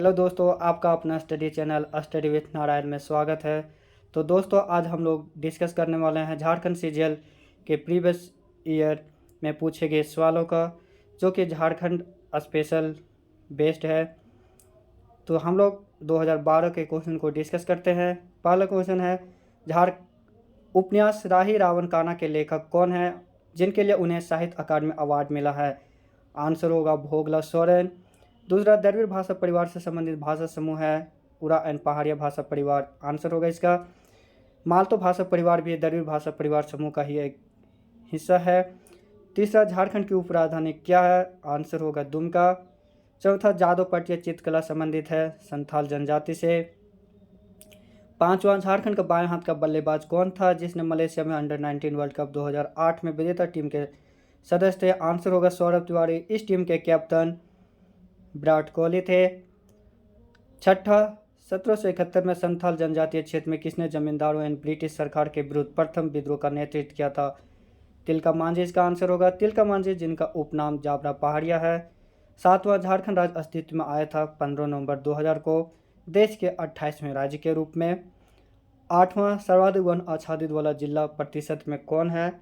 Hello दोस्तों, आपका अपना study channel study with Narayan में स्वागत है। तो दोस्तों, आज हम लोग डिस्कस करने वाले हैं झारखंड सीजीएल के प्रीवियस ईयर में पूछे गए सवालों का, जो कि झारखंड स्पेशल बेस्ड है। तो हम लोग 2012 के क्वेश्चन को डिस्कस करते हैं। पहला क्वेश्चन है, झार उपन्यास राही रावण काना के लेखक कौन है, जिनके लिए उन्हें साहित्य अकादमी अवार्ड मिला है? आंसर होगा भोगला सोरेन। दूसरा, द्रविड़ भाषा परिवार से संबंधित भाषा समूह है उरा एंड पहाड़िया भाषा परिवार। आंसर होगा इसका मालतो भाषा परिवार भी द्रविड़ भाषा परिवार समूह का ही एक हिस्सा है। तीसरा, झारखंड की उपराजधानी क्या है? आंसर होगा दुमका। चौथा, जादव पटिया चित्रकला संबंधित है संथाल जनजाति से। पांचवा, झारखंड का बाएं हाथ का बल्लेबाज कौन था जिसने मलेशिया में अंडर-19 वर्ल्ड कप 2008 में विजेता टीम के सदस्य थे? आंसर होगा सौरभ तिवारी। इस टीम के कैप्टन विराट कोहली थे। छठा, 1771 में संथाल जनजातीय क्षेत्र में किसने जमींदारों एवं ब्रिटिश सरकार के विरुद्ध प्रथम विद्रोह का नेतृत्व किया था? तिलका मांझी इसका आंसर होगा। तिलका मांझी, जिनका उपनाम जाबरा पहाड़िया है। सातवां, झारखंड राज्य अस्तित्व में आया था 15 नवंबर 2000 को देश के 28वें राज्य के रूप में। आठवां, सर्वाधिक वन आच्छादित वाला जिला प्रतिशत में कौन है?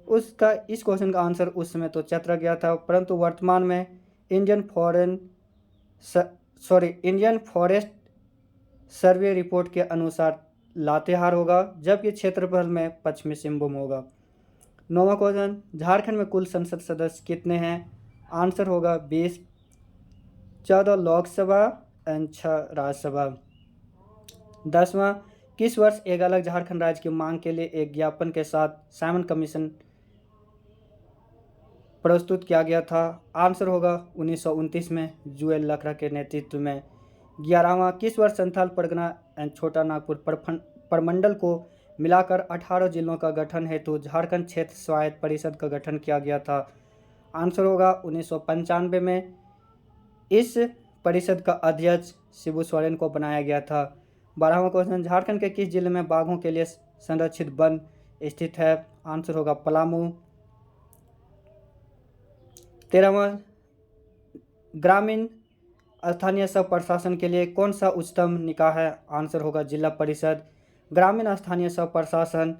उसका इस क्वेश्चन का आंसर उस समय तो चतरा गया था, परंतु वर्तमान में इंडियन फॉरेस्ट सर्वे रिपोर्ट के अनुसार लातेहार होगा, जबकि क्षेत्रफल में पश्चिमी सिंहभूम होगा। नौवां क्वेश्चन, झारखंड में कुल संसद सदस्य कितने हैं? आंसर होगा 20, 14 लोकसभा एंड 6 राज्यसभा। 10वां, किस वर्ष एक अलग झारखंड राज्य की मांग के लिए एक ज्ञापन के साथ साइमन कमीशन प्रस्तुत किया गया था? आंसर होगा 1929 में जुएल लखरा के नेतृत्व में। 11वां, किस वर्ष संथाल परगना एंड छोटा नागपुर प्रमंडल को मिलाकर 18 जिलों का गठन हेतु झारखंड क्षेत्र स्वायत्त परिषद का गठन किया गया था? आंसर होगा 1995 में। इस परिषद का अध्यक्ष शिबू सोरेन को बनाया गया था। 12वां क्वेश्चन, झारखंड के किस जिले में बाघों के लिए संरक्षित वन स्थित है? आंसर होगा पलामू। 13वां, ग्रामीण स्थानीय स्व प्रशासन के लिए कौन सा उच्चतम निकाय है? आंसर होगा जिला परिषद। ग्रामीण स्थानीय स्व प्रशासन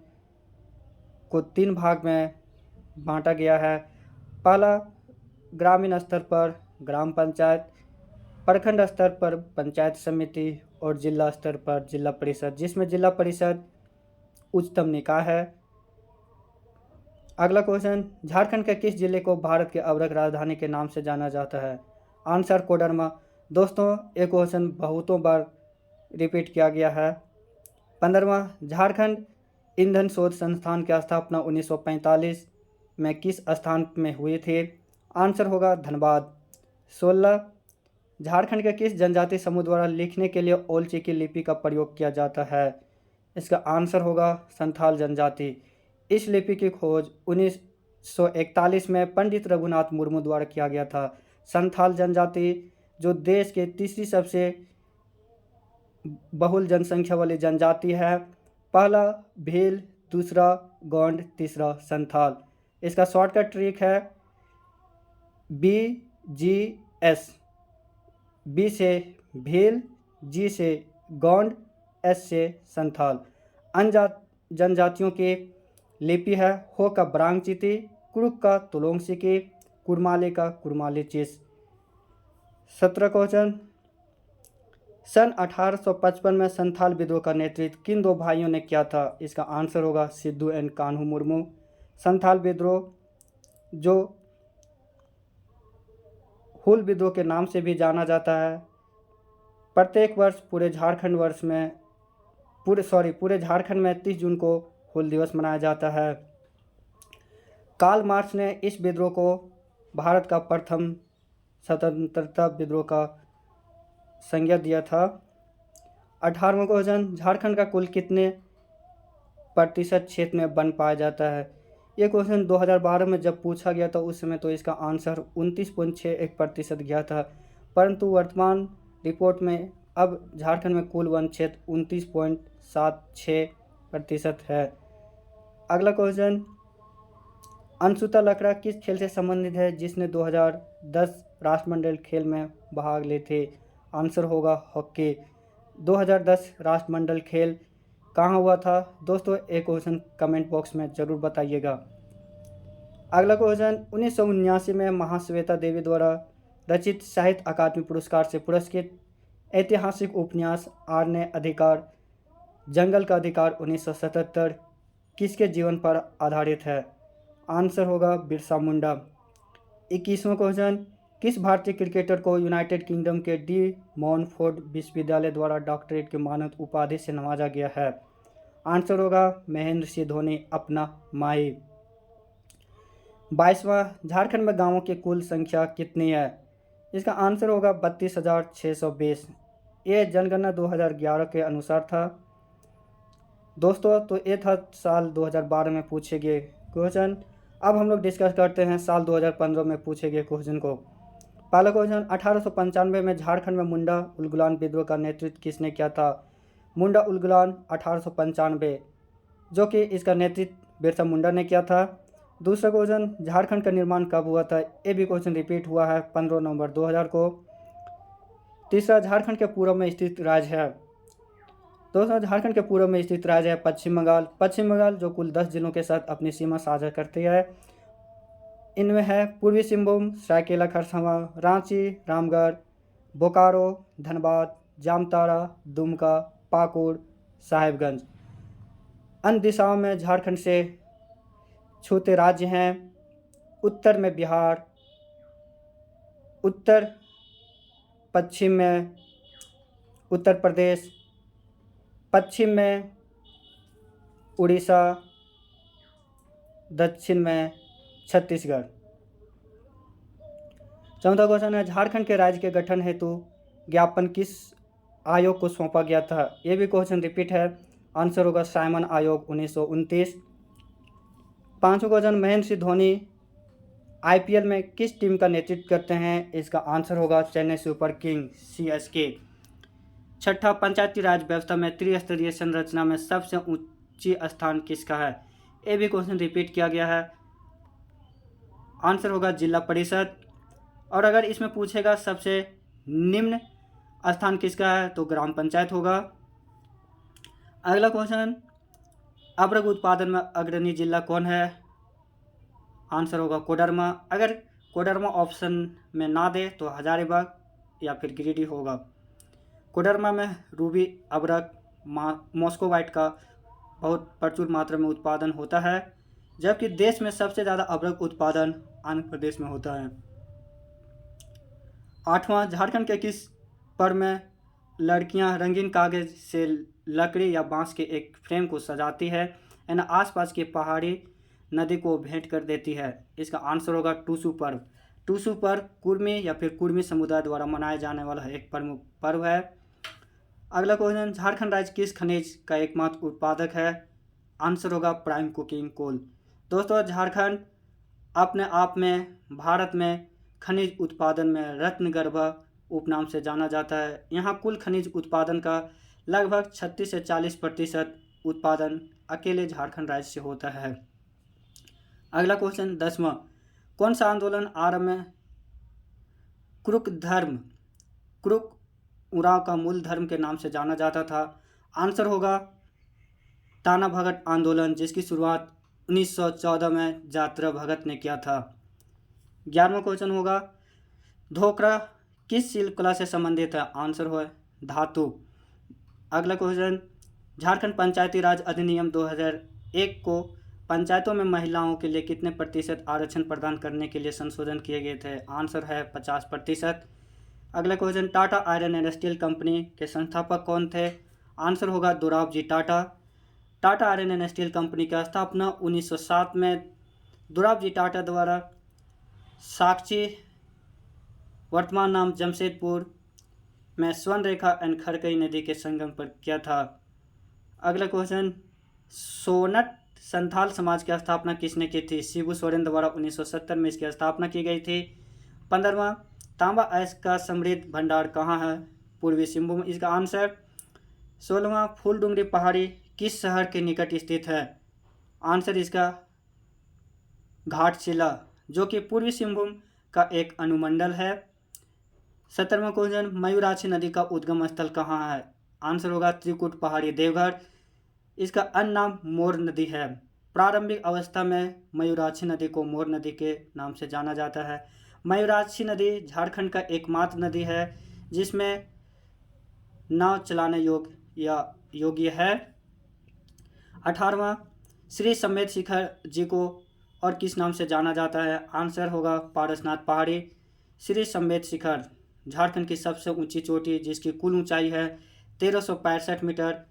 को 3 भाग में बांटा गया है। पहला, ग्रामीण स्तर पर ग्राम पंचायत, प्रखंड स्तर पर पंचायत समिति और जिला स्तर पर जिला परिषद, जिसमें जिला परिषद उच्चतम निकाय है। अगला क्वेश्चन, झारखंड के किस जिले को भारत के अवरक राजधानी के नाम से जाना जाता है? आंसर कोडरमा। दोस्तों, एक क्वेश्चन बहुतों बार रिपीट किया गया है। 15वां, झारखंड ईंधन शोध संस्थान की स्थापना 1945 में किस स्थान में हुई थी? आंसर होगा धनबाद। 16, झारखंड के किस जनजाति समूह द्वारा लिखने के लिए ओलची की लिपि का प्रयोग किया जाता है? इसका आंसर होगा संथाल जनजाति। इस लिपि की खोज 1941 में पंडित रघुनाथ मुर्मू द्वारा किया गया था। संथाल जनजाति जो देश के तीसरी सबसे बहुल जनसंख्या वाली जनजाति है। पहला भील, दूसरा गोंड, तीसरा संथाल। इसका शॉर्टकट ट्रिक है BGS। बी से भील, जी से गोंड, एस से संथाल। अन्य जनजातियों की लिपि है हो का ब्रांगचिती, कुरुक का तुलोंगसिकी, कुरमाली का कुरमालीचिस। 17 क्वेश्चन, सन 1855 में संथाल विद्रोह का नेतृत्व किन 2 भाइयों ने किया था? इसका आंसर होगा सिद्धू एंड कान्हू मुर्मू। संथाल विद्रोह, जो हुल विद्रोह के नाम से भी जाना जाता है, प्रत्येक वर्ष पूरे झारखंड में 30 जून को हुल दिवस मनाया जाता है। कार्ल मार्क्स ने इस विद्रोह को भारत का प्रथम स्वतंत्रता विद्रोह का संज्ञा दिया था। 18वां क्वेश्चन, झारखंड का कुल कितने प्रतिशत क्षेत्र में वन पाया जाता है? ये क्वेश्चन 2012 में जब पूछा गया था उस समय तो इसका आंसर 29.61% गया था, परंतु वर्तमान रिपोर्ट में अब झारखंड में कुल वन क्षेत्र 29.76% है। अगला क्वेश्चन, अंशुता लकड़ा किस खेल से संबंधित है जिसने 2010 राष्ट्रमंडल खेल में भाग ली थी? आंसर होगा हॉकी। 2010 राष्ट्रमंडल खेल कहाँ हुआ था दोस्तों, एक क्वेश्चन कमेंट बॉक्स में ज़रूर बताइएगा। अगला क्वेश्चन, 1979 में महाश्वेता देवी द्वारा रचित साहित्य अकादमी पुरस्कार से पुरस्कृत ऐतिहासिक उपन्यास आर ने अधिकार जंगल का अधिकार 1977 किसके जीवन पर आधारित है? आंसर होगा बिरसा मुंडा। 21वां क्वेश्चन, किस भारतीय क्रिकेटर को यूनाइटेड किंगडम के डी मॉनफोर्ड विश्वविद्यालय द्वारा डॉक्टरेट की मानद उपाधि से नवाजा गया है? आंसर होगा महेंद्र सिंह धोनी, अपना माही। 22वां, झारखंड में गांवों की कुल संख्या कितनी है? इसका आंसर होगा 32,620। ये जनगणना 2011 के अनुसार था दोस्तों। तो ये था साल 2012 में पूछे गए क्वेश्चन। अब हम लोग डिस्कस करते हैं साल 2015 में पूछे गए क्वेश्चन को। पहला क्वेश्चन, 1895 में झारखंड में मुंडा उलगुलान विद्रोह का नेतृत्व किसने किया था? मुंडा उलगुलान 1895, जो कि इसका नेतृत्व बिरसा मुंडा ने किया था। दूसरा क्वेश्चन, झारखंड का निर्माण कब हुआ था? ये भी क्वेश्चन रिपीट हुआ है 15 नवंबर 2000 को। तीसरा, झारखंड के पूर्व में स्थित राज्य है दोस्तों, झारखंड के पूर्व में स्थित राज्य है पश्चिम बंगाल। पश्चिम बंगाल जो कुल 10 जिलों के साथ अपनी सीमा साझा करती है। इनमें है पूर्वी सिंहभूम, सरायकेला खरसावां, रांची, रामगढ़, बोकारो, धनबाद, जामताड़ा, दुमका, पाकुड़, साहेबगंज। अन्य दिशाओं में झारखंड से छूते राज्य हैं। उत्तर में बिहार, उत्तर पश्चिम में उत्तर प्रदेश, पश्चिम में उड़ीसा, दक्षिण में छत्तीसगढ़। चौथा क्वेश्चन है, झारखंड के राज्य के गठन हेतु ज्ञापन किस आयोग को सौंपा गया था? ये भी क्वेश्चन रिपीट है। आंसर होगा साइमन आयोग 1929। पांचवा क्वेश्चन, महेंद्र सिंह धोनी आईपीएल में किस टीम का नेतृत्व करते हैं? इसका आंसर होगा चेन्नई सुपर किंग, CSK। छठा, पंचायती राज व्यवस्था में त्रिस्तरीय संरचना में सबसे ऊंची स्थान किसका है? ये भी क्वेश्चन रिपीट किया गया है। आंसर होगा जिला परिषद। और अगर इसमें पूछेगा सबसे निम्न स्थान किसका है, तो ग्राम पंचायत होगा। अगला क्वेश्चन, अबरग उत्पादन में अग्रणी जिला कौन है? आंसर होगा कोडरमा। अगर कोडरमा ऑप्शन में ना दे तो हजारीबाग या फिर गिरिडीह होगा। कोडरमा में रूबी, अबरग, मॉस्को वाइट का बहुत प्रचुर मात्रा में उत्पादन होता है, जबकि देश में सबसे ज़्यादा अबरग उत्पादन आंध्र प्रदेश में होता है। आठवां, झारखंड के किस पर्व में लड़कियां रंगीन कागज से लकड़ी या बांस के एक फ्रेम को सजाती है यानी आसपास की पहाड़ी नदी को भेंट कर देती है? इसका आंसर होगा टूसू पर्व। टूसू पर्व कुर्मी या फिर कुर्मी समुदाय द्वारा मनाया जाने वाला एक प्रमुख पर्व है। अगला क्वेश्चन, झारखंड राज्य किस खनिज का एकमात्र उत्पादक है? आंसर होगा प्राइम कुकिंग कोल। दोस्तों, झारखंड अपने आप में भारत में खनिज उत्पादन में रत्नगर्भ उपनाम से जाना जाता है। यहाँ कुल खनिज उत्पादन का लगभग 36 से 40% उत्पादन अकेले झारखंड राज्य से होता है। अगला क्वेश्चन 10वां, कौन सा आंदोलन आरंभ में क्रुक उरांव का मूल धर्म के नाम से जाना जाता था? आंसर होगा ताना भगत आंदोलन, जिसकी शुरुआत 1914 में जात्रा भगत ने किया था। 11वां क्वेश्चन होगा, धोकरा किस शिल्प कला से संबंधित है? आंसर हो धातु। अगला क्वेश्चन, झारखंड पंचायती राज अधिनियम 2001 को पंचायतों में महिलाओं के लिए कितने प्रतिशत आरक्षण प्रदान करने के लिए संशोधन किए गए थे? आंसर है 50%। अगला question, Tata iron industrial company के संस्थापक कौन थे? आंसर होगा Dorabji Tata. Tata iron industrial company की स्थापना 1907 में दोराबजी टाटा द्वारा साक्षी, वर्तमान नाम जमशेदपुर में स्वर्ण रेखा एंड खरकई नदी के संगम पर किया था। अगला क्वेश्चन, सोनट संथाल समाज की स्थापना किसने की थी? शिबू सोरेन द्वारा 1970 में इसकी स्थापना की गई थी। 15वां, तांबा अयस्क का समृद्ध भंडार कहाँ है? पूर्वी सिंहभूम इसका आंसर। 16वां, फूलडुंगरी पहाड़ी किस शहर के निकट स्थित है? आंसर इसका घाटशिला, जो कि पूर्वी सिंहभूम का एक अनुमंडल है। 17वां क्वेश्चन, मयूराक्षी नदी का उद्गम स्थल कहाँ है? आंसर होगा त्रिकुट पहाड़ी देवघर। इसका अन्य नाम मोर नदी है। प्रारंभिक अवस्था में मयूराक्षी नदी को मोर नदी के नाम से जाना जाता है। मयूराक्षी नदी झारखंड का एकमात्र नदी है जिसमें नाव चलाने योग्य है। 18वां, श्री समेत शिखर जी को और किस नाम से जाना जाता है? आंसर होगा पारसनाथ पहाड़ी। श्री समेत शिखर झारखंड की सबसे ऊंची चोटी जिसकी कुल ऊंचाई है 1365 मीटर,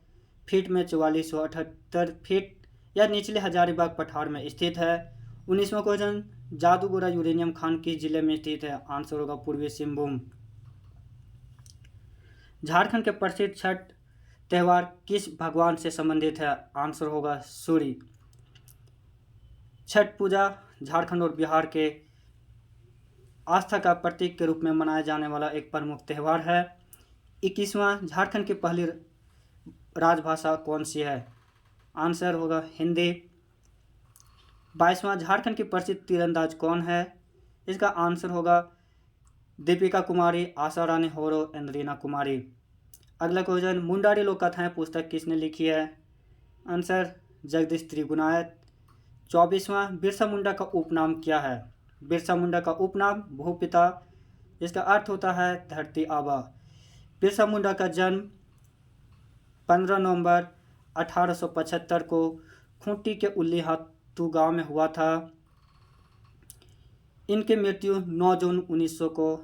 फीट में 4478 फीट। यह निचले हजारीबाग पठार में स्थित है। 19वां क्वेश्चन, जादूगोरा यूरेनियम खान किस जिले में स्थित है? आंसर होगा पूर्वी सिंहभूम। झारखंड के प्रसिद्ध छठ त्यौहार किस भगवान से संबंधित है? आंसर होगा सूर्य। छठ पूजा झारखंड और बिहार के आस्था का प्रतीक के रूप में मनाया जाने वाला एक प्रमुख त्यौहार है। 21वां, झारखंड की पहली राजभाषा कौन सी है? आंसर होगा हिंदी। 22वां, झारखंड की प्रसिद्ध तीरंदाज कौन है? इसका आंसर होगा दीपिका कुमारी, आशा रानी होरो एंड रीना कुमारी। अगला क्वेश्चन, मुंडारी लोक कथाएं पुस्तक किसने लिखी है? आंसर जगदीश त्रिगुणायत। 24वां, बिरसा मुंडा का उपनाम क्या है? बिरसा मुंडा का उपनाम भूपिता, इसका अर्थ होता है धरती आबा। बिरसा मुंडा का जन्म 15 नवंबर 1875 को खूंटी के उल्ली हाथू गांव में हुआ था। इनकी मृत्यु 9 जून 1900 को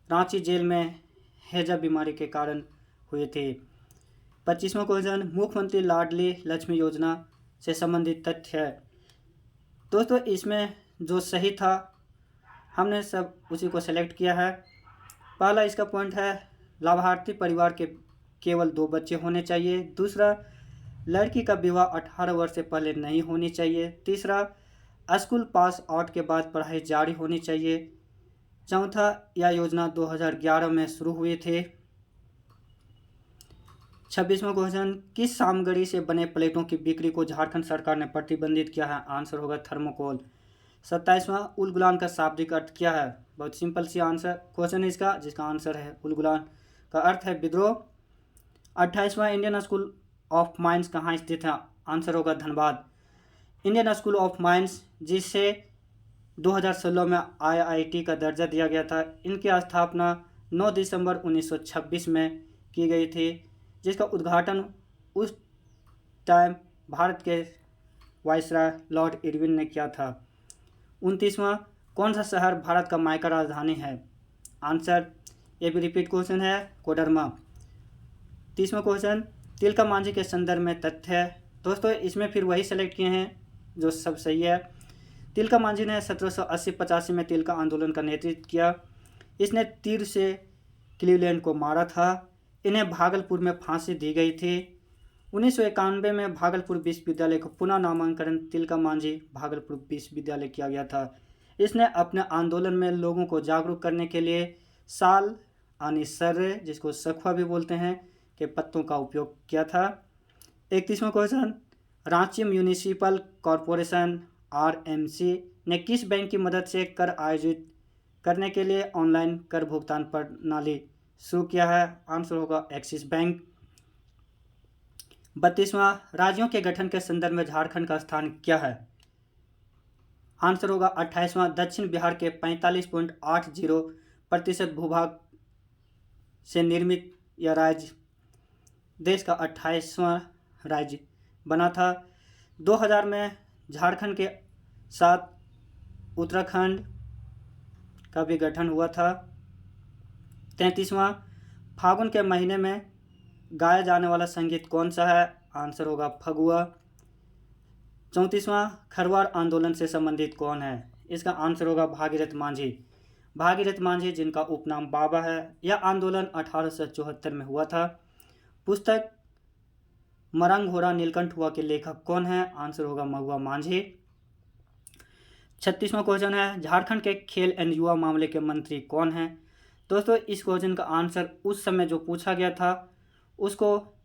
रांची जेल में हैजा बीमारी के कारण हुई थी। 25वां क्वेश्चन, मुख्यमंत्री लाडली लक्ष्मी योजना से संबंधित तथ्य है। दोस्तों इसमें जो सही था हमने सब उसी को सेलेक्ट किया है। पहला इसका पॉइंट है लाभार्थी परिवार के केवल 2 बच्चे होने चाहिए। दूसरा, लड़की का विवाह 18 वर्ष से पहले नहीं होनी चाहिए। तीसरा, स्कूल पास आउट के बाद पढ़ाई जारी होनी चाहिए। चौथा, यह योजना 2011 में शुरू हुई थी। 26वां क्वेश्चन, किस सामग्री से बने प्लेटों की बिक्री को झारखंड सरकार ने प्रतिबंधित किया है? आंसर होगा थर्मोकोल। 27वां, उलगुलान का शाब्दिक अर्थ क्या है? बहुत सिंपल सी आंसर क्वेश्चन है इसका, जिसका आंसर है उलगुलान का अर्थ है विद्रोह। 28वां, इंडियन स्कूल ऑफ माइंस कहाँ स्थित है? आंसर होगा Dhanbad. Indian school of mines जिसे 2016 में IIT का दर्जा दिया गया था, इनकी स्थापना 9 दिसंबर 1926 में की गई थी, जिसका उद्घाटन उस टाइम भारत के वायसराय लॉर्ड इरविन ने किया था। 29वां, कौन सा शहर भारत का मायका राजधानी है? आंसर, ये भी रिपीट क्वेश्चन है, कोडरमा। 30वां क्वेश्चन, तिलका मांझी के संदर्भ में तथ्य है। दोस्तों इसमें फिर वही सेलेक्ट किए हैं जो सब सही है। तिलका मांझी ने 1780-85 में तिलका आंदोलन का नेतृत्व किया। इसने तीर से क्लीवलैंड को मारा था। इन्हें भागलपुर में फांसी दी गई थी। 1991 में भागलपुर विश्वविद्यालय का पुनः नामांकन तिलका मांझी भागलपुर विश्वविद्यालय किया गया था। इसने अपने आंदोलन में लोगों को जागरूक करने के लिए साल यानी सर्रे, जिसको सखुआ भी बोलते हैं, के पत्तों का उपयोग किया था। 31वां question, Ranchi municipal corporation RMC ने किस बैंक की मदद से कर आयोजित करने के लिए ऑनलाइन कर भुगतान प्रणाली शुरू किया है? आंसर होगा एक्सिस बैंक। 32वां, राज्यों के गठन के संदर्भ में झारखंड का स्थान क्या है? आंसर होगा 28वां। दक्षिण बिहार के 45.80% भूभाग से निर्मित यह राज्य देश का 28वां राज्य बना था। 2000 में झारखंड के साथ उत्तराखंड का भी गठन हुआ था। 33वां, फागुन के महीने में गाया जाने वाला संगीत कौन सा है? आंसर होगा फगुआ। 34वां, खरवाड़ आंदोलन से संबंधित कौन है? इसका आंसर होगा भागीरथ मांझी। भागीरथ मांझी जिनका उपनाम बाबा है। यह आंदोलन 1874 में हुआ था। पुस्तक मरंग घोड़ा नीलकंठ हुआ के लेखक कौन है? आंसर होगा महुआ मांझी। 36वां क्वेश्चन है, झारखंड के खेल एंड युवा मामले के मंत्री कौन हैं? दोस्तों इस क्वेश्चन का आंसर उस समय जो पूछा गया था उसको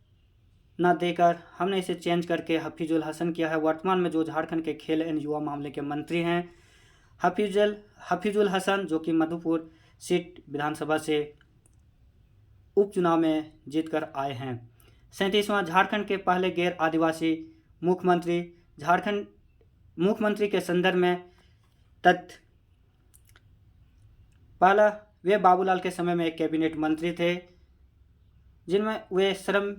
ना देकर हमने इसे चेंज करके हफीजुल हसन किया है। वर्तमान में जो झारखंड के खेल एंड युवा मामले के मंत्री हैं हफीजुल हसन, जो कि मधुपुर सीट विधानसभा से उपचुनाव में जीतकर आए हैं। 37वां झारखंड के पहले गैर आदिवासी मुख्यमंत्री। झारखंड मुख्यमंत्री के संदर्भ में तथ्य, पहला वे बाबूलाल के समय में कैबिनेट मंत्री थे, जिनमें वे श्रम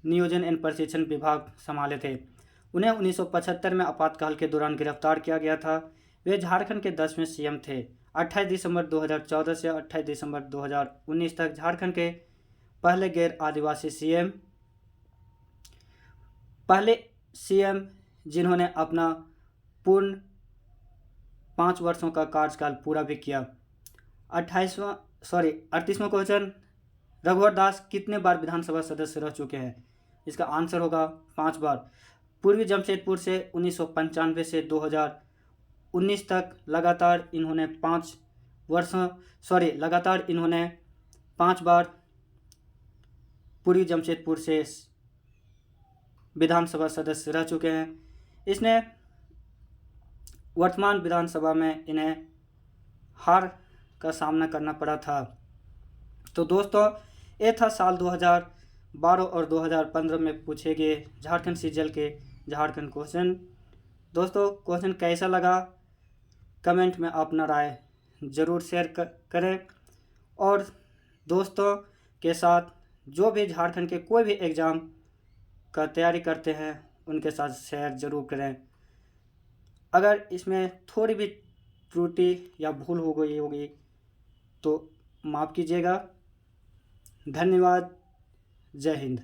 नियोजन एवं प्रशिक्षण विभाग संभाले थे। उन्हें 1975 में आपातकाल के दौरान गिरफ्तार किया गया था। वे झारखंड के 10वें सीएम थे। 28 दिसंबर 2014 से 28 दिसंबर 2019 तक झारखंड के पहले गैर आदिवासी सीएम, पहले सीएम जिन्होंने अपना पूर्ण 5 वर्षों का कार्यकाल पूरा भी किया। 38वां क्वेश्चन, रघुवर दास कितने बार विधानसभा सदस्य रह चुके हैं? इसका आंसर होगा 5 बार। पूर्वी जमशेदपुर से 1995 से 2019 तक लगातार इन्होंने 5 बार पूर्वी जमशेदपुर से विधानसभा सदस्य रह चुके हैं। इसने वर्तमान विधानसभा में इन्हें हार का सामना करना पड़ा था। तो दोस्तों, ये था साल 2012 और 2015 में पूछे गए झारखंड सीजीएल के झारखंड क्वेश्चन। दोस्तों, क्वेश्चन कैसा लगा कमेंट में अपना राय ज़रूर शेयर करें, और दोस्तों के साथ जो भी झारखंड के कोई भी एग्ज़ाम का तैयारी करते हैं उनके साथ शेयर ज़रूर करें। अगर इसमें थोड़ी भी त्रुटि या भूल हो गई होगी तो माफ़ कीजिएगा। धन्यवाद। जय हिंद।